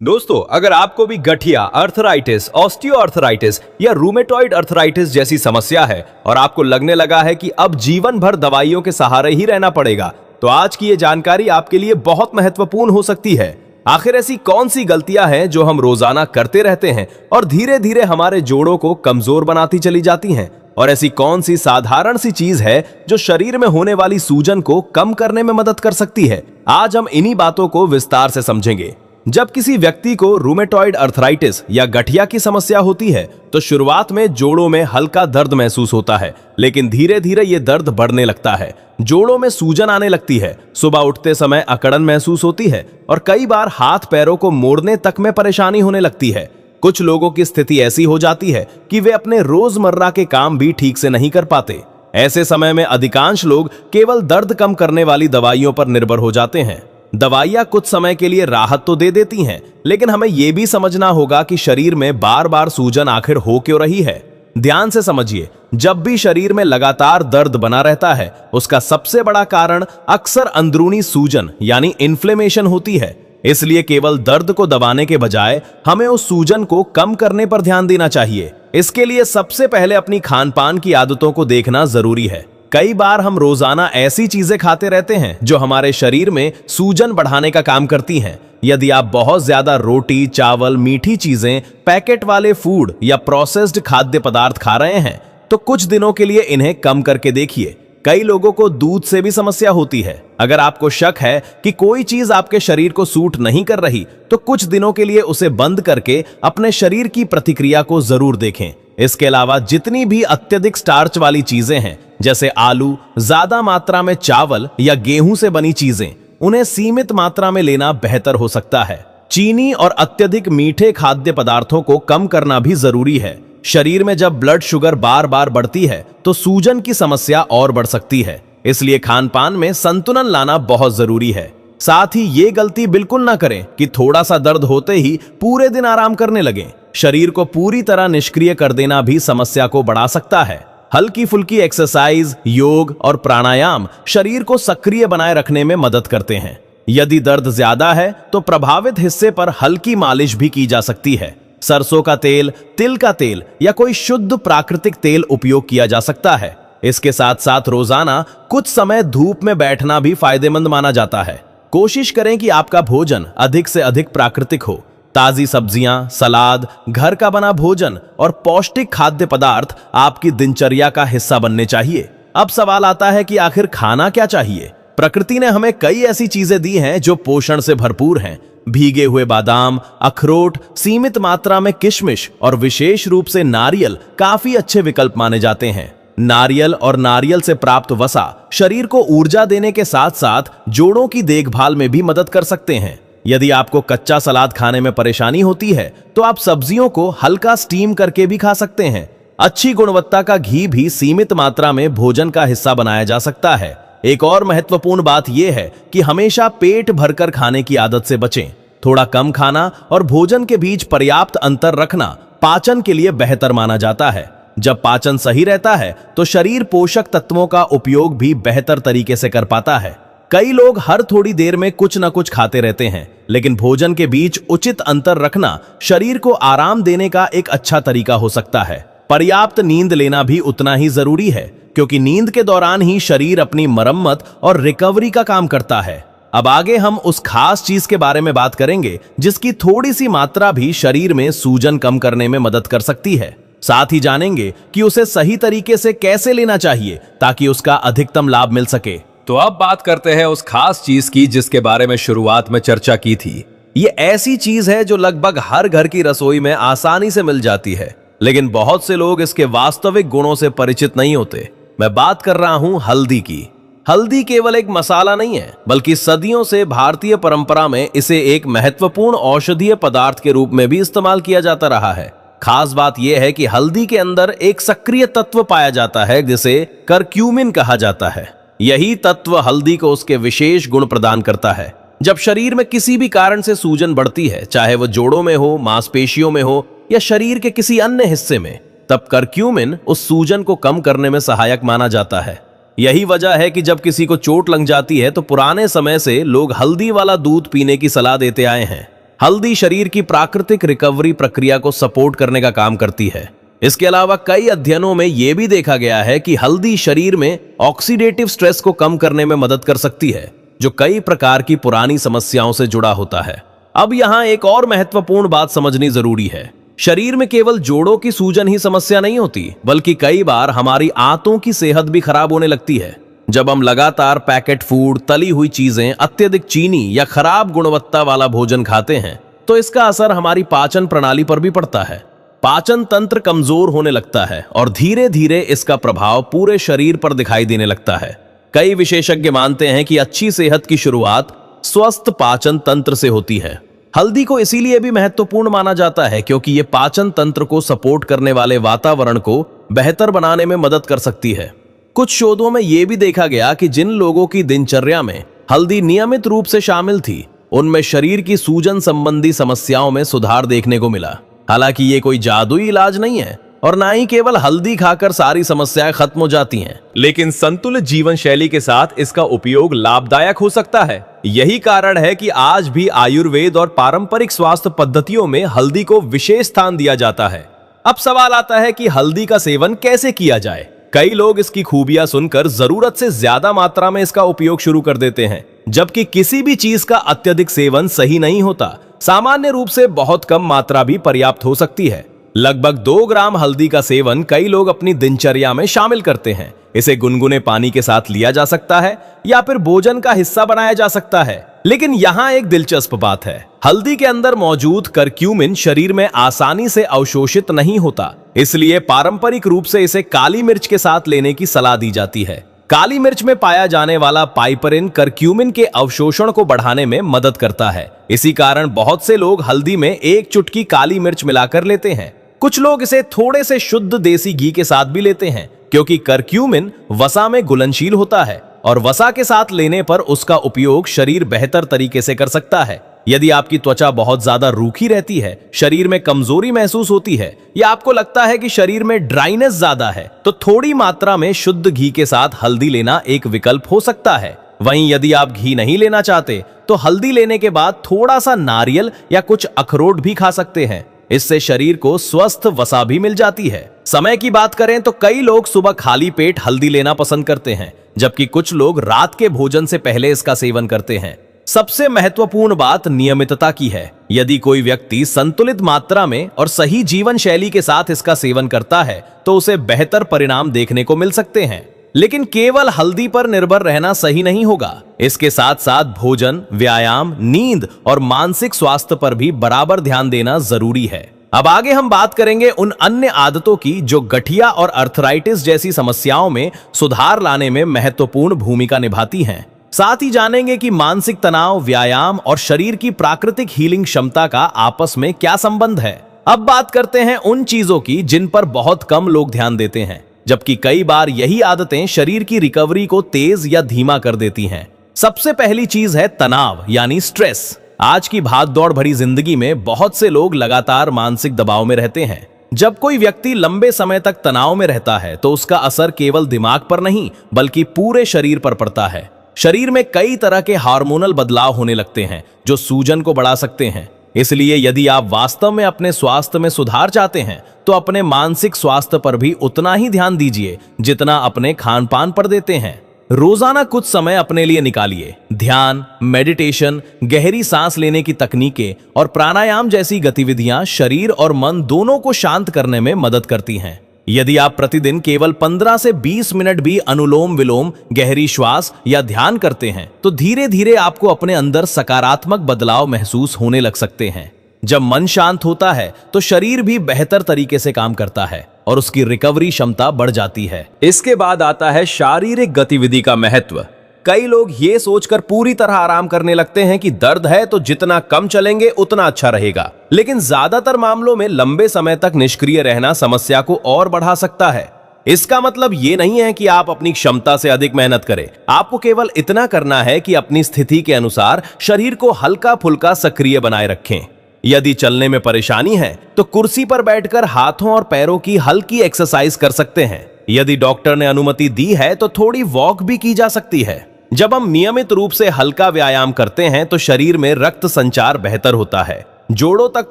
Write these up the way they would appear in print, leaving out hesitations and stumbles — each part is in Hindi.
दोस्तों, अगर आपको भी गठिया, अर्थराइटिस, ऑस्टियोआर्थराइटिस या रूमेटॉइड अर्थराइटिस जैसी समस्या है और आपको लगने लगा है कि अब जीवन भर दवाइयों के सहारे ही रहना पड़ेगा, तो आज की ये जानकारी आपके लिए बहुत महत्वपूर्ण हो सकती है। आखिर ऐसी कौन सी गलतियां हैं जो हम रोजाना करते रहते हैं और धीरे धीरे हमारे जोड़ों को कमजोर बनाती चली जाती हैं? और ऐसी कौन सी साधारण सी चीज है जो शरीर में होने वाली सूजन को कम करने में मदद कर सकती है? आज हम इन्हीं बातों को विस्तार से समझेंगे। जब किसी व्यक्ति को रूमेटॉइड अर्थराइटिस या गठिया की समस्या होती है तो शुरुआत में जोड़ों में हल्का दर्द महसूस होता है, लेकिन धीरे धीरे ये दर्द बढ़ने लगता है। जोड़ों में सूजन आने लगती है, सुबह उठते समय अकड़न महसूस होती है और कई बार हाथ पैरों को मोड़ने तक में परेशानी होने लगती है। कुछ लोगों की स्थिति ऐसी हो जाती है कि वे अपने रोजमर्रा के काम भी ठीक से नहीं कर पाते। ऐसे समय में अधिकांश लोग केवल दर्द कम करने वाली दवाइयों पर निर्भर हो जाते हैं। दवाइयां कुछ समय के लिए राहत तो दे देती हैं, लेकिन हमें यह भी समझना होगा कि शरीर में बार बार सूजन आखिर हो क्यों रही है। ध्यान से समझिए, जब भी शरीर में लगातार दर्द बना रहता है, उसका सबसे बड़ा कारण अक्सर अंदरूनी सूजन यानी इन्फ्लेमेशन होती है। इसलिए केवल दर्द को दबाने के बजाय हमें उस सूजन को कम करने पर ध्यान देना चाहिए। इसके लिए सबसे पहले अपनी खान पान की आदतों को देखना जरूरी है। कई बार हम रोजाना ऐसी चीजें खाते रहते हैं जो हमारे शरीर में सूजन बढ़ाने का काम करती हैं। यदि आप बहुत ज्यादा रोटी, चावल, मीठी चीजें, पैकेट वाले फूड या प्रोसेस्ड खाद्य पदार्थ खा रहे हैं तो कुछ दिनों के लिए इन्हें कम करके देखिए। कई लोगों को दूध से भी समस्या होती है। अगर आपको शक है कि कोई चीज आपके शरीर को सूट नहीं कर रही तो कुछ दिनों के लिए उसे बंद करके अपने शरीर की प्रतिक्रिया को जरूर देखें। इसके अलावा जितनी भी अत्यधिक स्टार्च वाली चीजें हैं, जैसे आलू, ज्यादा मात्रा में चावल या गेहूं से बनी चीजें, उन्हें सीमित मात्रा में लेना बेहतर हो सकता है। चीनी और अत्यधिक मीठे खाद्य पदार्थों को कम करना भी जरूरी है। शरीर में जब ब्लड शुगर बार बार बढ़ती है तो सूजन की समस्या और बढ़ सकती है। इसलिए खान पान में संतुलन लाना बहुत जरूरी है। साथ ही ये गलती बिल्कुल ना करें कि थोड़ा सा दर्द होते ही पूरे दिन आराम करने लगें। शरीर को पूरी तरह निष्क्रिय कर देना भी समस्या को बढ़ा सकता है। हल्की फुल्की एक्सरसाइज, योग और प्राणायाम शरीर को सक्रिय बनाए रखने में मदद करते हैं। यदि दर्द ज्यादा है तो प्रभावित हिस्से पर हल्की मालिश भी की जा सकती है। सरसों का तेल, तिल का तेल या कोई शुद्ध प्राकृतिक तेल उपयोग किया जा सकता है। इसके साथ साथ रोजाना कुछ समय धूप में बैठना भी फायदेमंद माना जाता है। कोशिश करें कि आपका भोजन अधिक से अधिक प्राकृतिक हो। ताजी सब्जियां, सलाद, घर का बना भोजन और पौष्टिक खाद्य पदार्थ आपकी दिनचर्या का हिस्सा बनने चाहिए। अब सवाल आता है कि आखिर खाना क्या चाहिए? प्रकृति ने हमें कई ऐसी चीजें दी हैं जो पोषण से भरपूर हैं। भीगे हुए बादाम, अखरोट, सीमित मात्रा में किशमिश और विशेष रूप से नारियल काफी अच्छे विकल्प माने जाते हैं। नारियल और नारियल से प्राप्त वसा शरीर को ऊर्जा देने के साथ साथ जोड़ों की देखभाल में भी मदद कर सकते हैं। यदि आपको कच्चा सलाद खाने में परेशानी होती है तो आप सब्जियों को हल्का स्टीम करके भी खा सकते हैं। अच्छी गुणवत्ता का घी भी सीमित मात्रा में भोजन का हिस्सा बनाया जा सकता है। एक और महत्वपूर्ण बात यह है कि हमेशा पेट भरकर खाने की आदत से बचें। थोड़ा कम खाना और भोजन के बीच पर्याप्त अंतर रखना पाचन के लिए बेहतर माना जाता है। जब पाचन सही रहता है तो शरीर पोषक तत्वों का उपयोग भी बेहतर तरीके से कर पाता है। कई लोग हर थोड़ी देर में कुछ न कुछ खाते रहते हैं, लेकिन भोजन के बीच उचित अंतर रखना शरीर को आराम देने का एक अच्छा तरीका हो सकता है। पर्याप्त नींद लेना भी उतना ही जरूरी है, क्योंकि नींद के दौरान ही शरीर अपनी मरम्मत और रिकवरी का काम करता है। अब आगे हम उस खास चीज के बारे में बात करेंगे जिसकी थोड़ी सी मात्रा भी शरीर में सूजन कम करने में मदद कर सकती है। साथ ही जानेंगे कि उसे सही तरीके से कैसे लेना चाहिए ताकि उसका अधिकतम लाभ मिल सके। तो अब बात करते हैं उस खास चीज की जिसके बारे में शुरुआत में चर्चा की थी। ये ऐसी चीज है जो लगभग हर घर की रसोई में आसानी से मिल जाती है, लेकिन बहुत से लोग इसके वास्तविक गुणों से परिचित नहीं होते। मैं बात कर रहा हूं हल्दी की। हल्दी केवल एक मसाला नहीं है, बल्कि सदियों से भारतीय परंपरा में इसे एक महत्वपूर्ण औषधीय पदार्थ के रूप में भी इस्तेमाल किया जाता रहा है। खास बात यह है कि हल्दी के अंदर एक सक्रिय तत्व पाया जाता है जिसे करक्यूमिन कहा जाता है। यही तत्व हल्दी को उसके विशेष गुण प्रदान करता है। जब शरीर में किसी भी कारण से सूजन बढ़ती है, चाहे वो जोड़ों में हो, मांसपेशियों में हो या शरीर के किसी अन्य हिस्से में, तब करक्यूमिन उस सूजन को कम करने में सहायक माना जाता है। यही वजह है कि जब किसी को चोट लग जाती है तो पुराने समय से लोग हल्दी वाला दूध पीने की सलाह देते आए हैं। हल्दी शरीर की प्राकृतिक रिकवरी प्रक्रिया को सपोर्ट करने का काम करती है। इसके अलावा कई अध्ययनों में यह भी देखा गया है कि हल्दी शरीर में ऑक्सीडेटिव स्ट्रेस को कम करने में मदद कर सकती है, जो कई प्रकार की पुरानी समस्याओं से जुड़ा होता है। अब यहाँ एक और महत्वपूर्ण बात समझनी जरूरी है। शरीर में केवल जोड़ों की सूजन ही समस्या नहीं होती, बल्कि कई बार हमारी आंतों की सेहत भी खराब होने लगती है। जब हम लगातार पैकेट फूड, तली हुई चीजें, अत्यधिक चीनी या खराब गुणवत्ता वाला भोजन खाते हैं, तो इसका असर हमारी पाचन प्रणाली पर भी पड़ता है। पाचन तंत्र कमजोर होने लगता है और धीरे धीरे इसका प्रभाव पूरे शरीर पर दिखाई देने लगता है। कई विशेषज्ञ मानते हैं कि अच्छी सेहत की शुरुआत स्वस्थ पाचन तंत्र से होती है। हल्दी को इसीलिए भी महत्वपूर्ण माना जाता है क्योंकि ये पाचन तंत्र को सपोर्ट करने वाले वातावरण को बेहतर बनाने में मदद कर सकती है। कुछ शोधों में यह भी देखा गया कि जिन लोगों की दिनचर्या में हल्दी नियमित रूप से शामिल थी, उनमें शरीर की सूजन संबंधी समस्याओं में सुधार देखने को मिला। हालांकि ये कोई जादुई इलाज नहीं है और ना ही केवल हल्दी खाकर सारी समस्याएं खत्म हो जाती हैं, लेकिन संतुलित जीवन शैली के साथ इसका उपयोग लाभदायक हो सकता है। यही कारण है कि आज भी आयुर्वेद और पारंपरिक स्वास्थ्य पद्धतियों में हल्दी को विशेष स्थान दिया जाता है। अब सवाल आता है कि हल्दी का सेवन कैसे किया जाए। कई लोग इसकी खूबियां सुनकर जरूरत से ज्यादा मात्रा में इसका उपयोग शुरू कर देते हैं, जबकि किसी भी चीज का अत्यधिक सेवन सही नहीं होता। सामान्य रूप से बहुत कम मात्रा भी पर्याप्त हो सकती है। लगभग 2 ग्राम हल्दी का सेवन कई लोग अपनी दिनचर्या में शामिल करते हैं। इसे गुनगुने पानी के साथ लिया जा सकता है या फिर भोजन का हिस्सा बनाया जा सकता है। लेकिन यहाँ एक दिलचस्प बात है, हल्दी के अंदर मौजूद करक्यूमिन शरीर में आसानी से अवशोषित नहीं होता, इसलिए पारंपरिक रूप से इसे काली मिर्च के साथ लेने की सलाह दी जाती है। काली मिर्च में पाया जाने वाला पाइपरिन करक्यूमिन के अवशोषण को बढ़ाने में मदद करता है। इसी कारण बहुत से लोग हल्दी में 1 चुटकी काली मिर्च मिलाकर लेते हैं। कुछ लोग इसे थोड़े से शुद्ध देसी घी के साथ भी लेते हैं, क्योंकि करक्यूमिन वसा में घुलनशील होता है और वसा के साथ लेने पर उसका उपयोग शरीर बेहतर तरीके से कर सकता है। यदि आपकी त्वचा बहुत ज्यादा रूखी रहती है, शरीर में कमजोरी महसूस होती है या आपको लगता है कि शरीर में ड्राइनेस ज्यादा है, तो थोड़ी मात्रा में शुद्ध घी के साथ हल्दी लेना एक विकल्प हो सकता है। वहीं यदि आप घी नहीं लेना चाहते, तो हल्दी लेने के बाद थोड़ा सा नारियल या कुछ अखरोट भी खा सकते हैं। इससे शरीर को स्वस्थ वसा भी मिल जाती है। समय की बात करें तो कई लोग सुबह खाली पेट हल्दी लेना पसंद करते हैं, जबकि कुछ लोग रात के भोजन से पहले इसका सेवन करते हैं। सबसे महत्वपूर्ण बात नियमितता की है। यदि कोई व्यक्ति संतुलित मात्रा में और सही जीवन शैली के साथ इसका सेवन करता है, तो उसे बेहतर परिणाम देखने को मिल सकते हैं। लेकिन केवल हल्दी पर निर्भर रहना सही नहीं होगा। इसके साथ साथ भोजन, व्यायाम, नींद और मानसिक स्वास्थ्य पर भी बराबर ध्यान देना जरूरी है। अब आगे हम बात करेंगे उन अन्य आदतों की जो गठिया और अर्थराइटिस जैसी समस्याओं में सुधार लाने में महत्वपूर्ण भूमिका निभाती हैं। साथ ही जानेंगे कि मानसिक तनाव, व्यायाम और शरीर की प्राकृतिक हीलिंग क्षमता का आपस में क्या संबंध है। अब बात करते हैं उन चीजों की जिन पर बहुत कम लोग ध्यान देते हैं, जबकि कई बार यही आदतें शरीर की रिकवरी को तेज या धीमा कर देती हैं। सबसे पहली चीज है तनाव यानी स्ट्रेस। आज की भागदौड़ भरी जिंदगी में बहुत से लोग लगातार मानसिक दबाव में रहते हैं। जब कोई व्यक्ति लंबे समय तक तनाव में रहता है, तो उसका असर केवल दिमाग पर नहीं बल्कि पूरे शरीर पर पड़ता है। शरीर में कई तरह के हार्मोनल बदलाव होने लगते हैं जो सूजन को बढ़ा सकते हैं। इसलिए यदि आप वास्तव में अपने स्वास्थ्य में सुधार चाहते हैं, तो अपने मानसिक स्वास्थ्य पर भी उतना ही ध्यान दीजिए जितना अपने खान पान पर देते हैं। रोजाना कुछ समय अपने लिए निकालिए। ध्यान, मेडिटेशन, गहरी सांस लेने की तकनीकें और प्राणायाम जैसी गतिविधियां शरीर और मन दोनों को शांत करने में मदद करती हैं। यदि आप प्रतिदिन केवल 15 से 20 मिनट भी अनुलोम विलोम, गहरी श्वास या ध्यान करते हैं, तो धीरे धीरे आपको अपने अंदर सकारात्मक बदलाव महसूस होने लग सकते हैं। जब मन शांत होता है, तो शरीर भी बेहतर तरीके से काम करता है और उसकी रिकवरी क्षमता बढ़ जाती है। इसके बाद आता है शारीरिक गतिविधि का महत्व। कई लोग ये सोचकर पूरी तरह आराम करने लगते हैं कि दर्द है तो जितना कम चलेंगे उतना अच्छा रहेगा, लेकिन ज्यादातर मामलों में लंबे समय तक निष्क्रिय रहना समस्या को और बढ़ा सकता है। इसका मतलब ये नहीं है कि आप अपनी क्षमता से अधिक मेहनत करें। आपको केवल इतना करना है कि अपनी स्थिति के अनुसार शरीर को हल्का फुल्का सक्रिय बनाए रखें। यदि चलने में परेशानी है, तो कुर्सी पर बैठकर हाथों और पैरों की हल्की एक्सरसाइज कर सकते हैं। यदि डॉक्टर ने अनुमति दी है, तो थोड़ी वॉक भी की जा सकती है। जब हम नियमित रूप से हल्का व्यायाम करते हैं तो शरीर में रक्त संचार बेहतर होता है, जोड़ों तक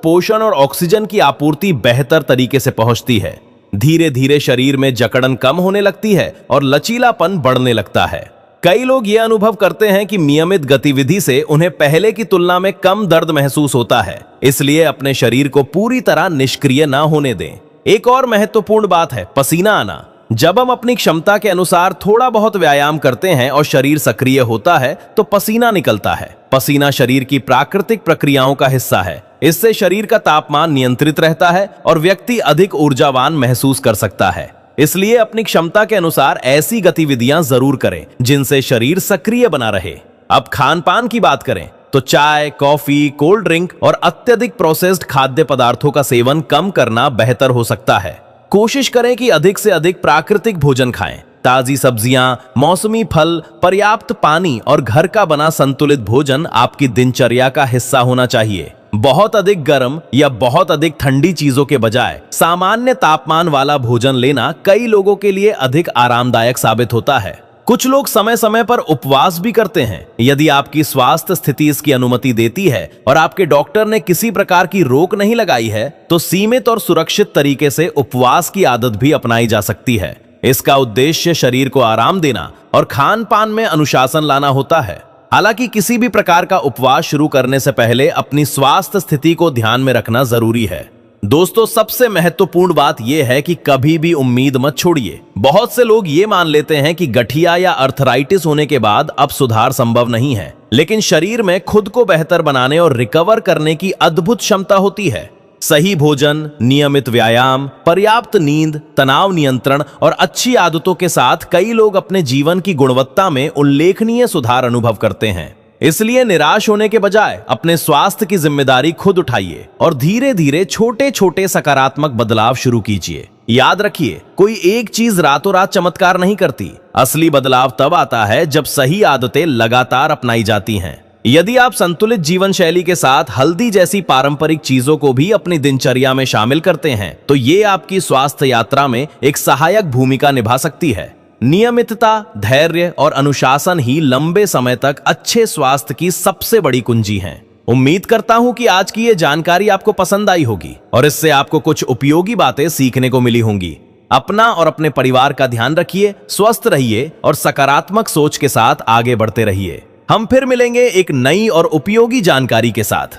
पोषण और ऑक्सीजन की आपूर्ति बेहतर तरीके से पहुंचती है। धीरे धीरे शरीर में जकड़न कम होने लगती है और लचीलापन बढ़ने लगता है। कई लोग ये अनुभव करते हैं कि नियमित गतिविधि से उन्हें पहले की तुलना में कम दर्द महसूस होता है, इसलिए अपने शरीर को पूरी तरह निष्क्रिय ना होने दें। एक और महत्वपूर्ण बात है पसीना आना। जब हम अपनी क्षमता के अनुसार थोड़ा बहुत व्यायाम करते हैं और शरीर सक्रिय होता है तो पसीना निकलता है। पसीना शरीर की प्राकृतिक प्रक्रियाओं का हिस्सा है। इससे शरीर का तापमान नियंत्रित रहता है और व्यक्ति अधिक ऊर्जावान महसूस कर सकता है। इसलिए अपनी क्षमता के अनुसार ऐसी गतिविधियां जरूर करें जिनसे शरीर सक्रिय बना रहे। अब खान पान की बात करें तो चाय, कॉफी, कोल्ड ड्रिंक और अत्यधिक प्रोसेस्ड खाद्य पदार्थों का सेवन कम करना बेहतर हो सकता है। कोशिश करें कि अधिक से अधिक प्राकृतिक भोजन खाएं। ताजी सब्जियां, मौसमी फल, पर्याप्त पानी और घर का बना संतुलित भोजन आपकी दिनचर्या का हिस्सा होना चाहिए। बहुत अधिक गर्म या बहुत अधिक ठंडी चीजों के बजाय सामान्य तापमान वाला भोजन लेना कई लोगों के लिए अधिक आरामदायक साबित होता है। कुछ लोग समय समय पर उपवास भी करते हैं। यदि आपकी स्वास्थ्य स्थिति इसकी अनुमति देती है और आपके डॉक्टर ने किसी प्रकार की रोक नहीं लगाई है तो सीमित और सुरक्षित तरीके से उपवास की आदत भी अपनाई जा सकती है। इसका उद्देश्य शरीर को आराम देना और खान पान में अनुशासन लाना होता है। हालांकि किसी भी प्रकार का उपवास शुरू करने से पहले अपनी स्वास्थ्य स्थिति को ध्यान में रखना जरूरी है। दोस्तों, सबसे महत्वपूर्ण बात यह है कि कभी भी उम्मीद मत छोड़िए। बहुत से लोग ये मान लेते हैं कि गठिया या अर्थराइटिस होने के बाद अब सुधार संभव नहीं है, लेकिन शरीर में खुद को बेहतर बनाने और रिकवर करने की अद्भुत क्षमता होती है। सही भोजन, नियमित व्यायाम, पर्याप्त नींद, तनाव नियंत्रण और अच्छी आदतों के साथ कई लोग अपने जीवन की गुणवत्ता में उल्लेखनीय सुधार अनुभव करते हैं। इसलिए निराश होने के बजाय अपने स्वास्थ्य की जिम्मेदारी खुद उठाइए और धीरे धीरे छोटे छोटे सकारात्मक बदलाव शुरू कीजिए। याद रखिए, कोई एक चीज रातों रात चमत्कार नहीं करती। असली बदलाव तब आता है जब सही आदतें लगातार अपनाई जाती हैं। यदि आप संतुलित जीवन शैली के साथ हल्दी जैसी पारंपरिक चीजों को भी अपनी दिनचर्या में शामिल करते हैं तो ये आपकी स्वास्थ्य यात्रा में एक सहायक भूमिका निभा सकती है। नियमितता, धैर्य और अनुशासन ही लंबे समय तक अच्छे स्वास्थ्य की सबसे बड़ी कुंजी हैं। उम्मीद करता हूं कि आज की ये जानकारी आपको पसंद आई होगी और इससे आपको कुछ उपयोगी बातें सीखने को मिली होंगी। अपना और अपने परिवार का ध्यान रखिए, स्वस्थ रहिए और सकारात्मक सोच के साथ आगे बढ़ते रहिए। हम फिर मिलेंगे एक नई और उपयोगी जानकारी के साथ।